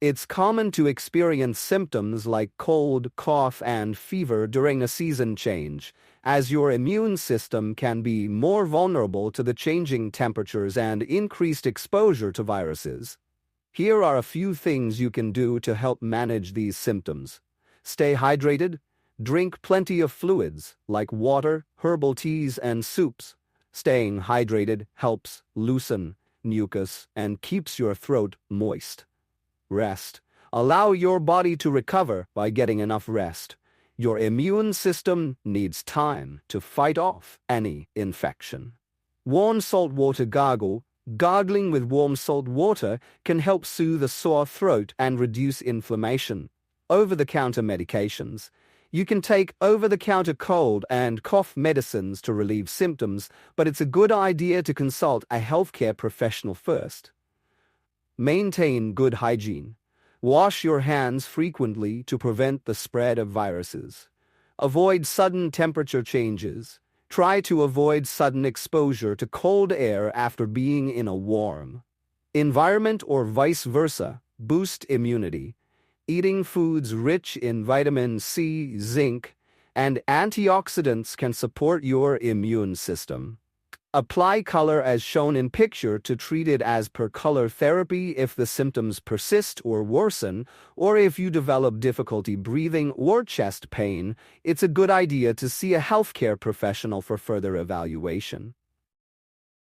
It's common to experience symptoms like cold, cough, and fever during a season change, as your immune system can be more vulnerable to the changing temperatures and increased exposure to viruses. Here are a few things you can do to help manage these symptoms. Stay hydrated. Drink plenty of fluids, like water, herbal teas, and soups. Staying hydrated helps loosen mucus and keeps your throat moist. Rest. Allow your body to recover by getting enough rest. Your immune system needs time to fight off any infection. Warm salt water gargle. Gargling with warm salt water can help soothe a sore throat and reduce inflammation. Over-the-counter medications. You can take over-the-counter cold and cough medicines to relieve symptoms, but it's a good idea to consult a healthcare professional first. Maintain good hygiene. Wash your hands frequently to prevent the spread of viruses. Avoid sudden temperature changes. Try to avoid sudden exposure to cold air after being in a warm environment or vice versa. Boost immunity. Eating foods rich in vitamin C, zinc, and antioxidants can support your immune system. Apply color as shown in picture to treat it as per color therapy if the symptoms persist or worsen, or if you develop difficulty breathing or chest pain. It's a good idea to see a healthcare professional for further evaluation.